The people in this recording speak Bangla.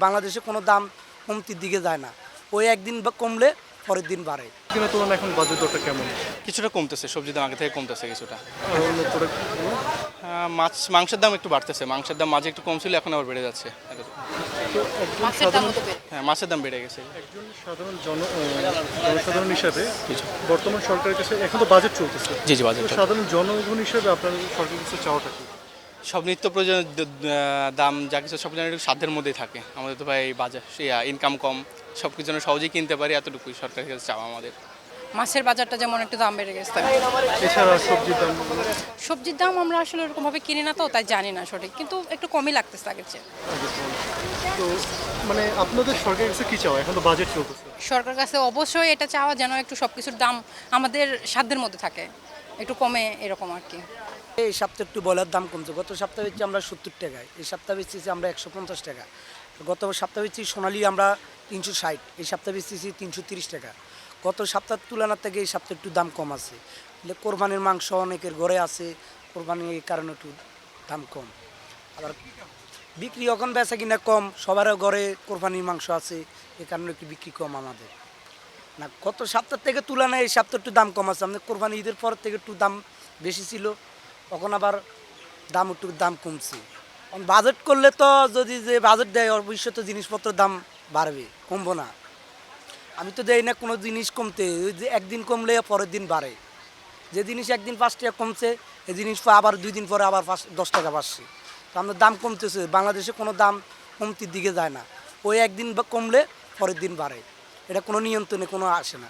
বাংলাদেশে কোনো দাম কমতির দিকে যায় না, ওই একদিন কমলে পরের দিন বাড়ে। কিনা তুলনায় এখন বাজার দরটা কেমন? কিছুটা কমতেছে, সবজির দাম আগে থেকে কমতেছে কিছুটা। আর অন্য প্রোডাক্ট মাংসের দাম একটু বাড়তেছে, মাংসের দাম মাঝে একটু কম ছিল, এখন আবার বেড়ে যাচ্ছে। তো একজন মাছের দাম সাধারণ হ্যাঁ, মাছের দাম বেড়ে গেছে। একজন সাধারণ জনসাধারণ হিসাবে বর্তমান সরকারের কাছে এখন তো বাজেট চলতেছে, জি জি, বাজার তো সাধারণ জনগণ হিসেবে আপনার সরকারের কাছে চাওয়াটা কি? সব নিত্য প্রয়োজনের দাম যা কিছু সব যেন একটু সাধ্যের মধ্যেই থাকে। আমাদের তো ভাই বাজার ইনকাম কম, সব কিছু যেন সহজেই কিনতে পারি, এতটুকুই সরকারের কাছে চাওয়া আমাদের। মাছের বাজারটা যেমন একটু দাম বেড়ে গেছে। এছাড়া সবজির দাম সবজির দাম আমরা আসলে ওরকমভাবে কিনি না, তো তাই জানি না সঠিক, কিন্তু একটু কমই লাগতেছে আগের চেয়ে। তো মানে আপনাদের সরকারের কাছে কি চাওয়া? এখন তো বাজেট চলতেছে। সরকার কাছে অবশ্যই এটা চাওয়া যেন একটু সব কিছুর দাম আমাদের সাধ্যের মধ্যে থাকে, একটু কমে এরকম আর কি। এই সপ্তাহে একটু বয়লার দাম কমছে, গত সপ্তাহে বেচছি আমরা 70 টাকায়, এই সপ্তাহে বেচতেছি আমরা 150 টাকা। গত সপ্তাহে বেচছি সোনালি আমরা 360, এই সপ্তাহে বেচতেছি 330 টাকা। গত সপ্তাহের তুলনার থেকে এই সপ্তাহে একটু দাম কম আছে। কোরবানির মাংস অনেকের ঘরে আছে, কোরবানির এই কারণে একটু দাম কম। আবার বিক্রি এখন বেচা কিনা কম, সবার ঘরে কোরবানির মাংস আছে, এই কারণে একটু বিক্রি কম আমাদের। না, গত সপ্তাহ থেকে তুলনায় এই সপ্তাহে একটু দাম কম আছে। আমাদের কোরবানি ঈদের পর থেকে একটু দাম বেশি ছিল, তখন আবার একটু দাম কমছে। বাজেট করলে তো যদি যে বাজেট দেয় অবশ্যই তো জিনিসপত্রের দাম বাড়বে, কমবো না। আমি তো দেই না কোনো জিনিস কমতে, ওই যে একদিন কমলে পরের দিন বাড়ে। যে জিনিস একদিন 5 টাকা কমছে, এই জিনিস আবার 2 দিন পরে আবার 10 টাকা বাড়ছে। তো আমাদের দাম কমতেছে, বাংলাদেশে কোনো দাম কমতির দিকে যায় না, ওই একদিন কমলে পরের দিন বাড়ে, এটা কোনো নিয়ন্ত্রণে কোনো আসে না।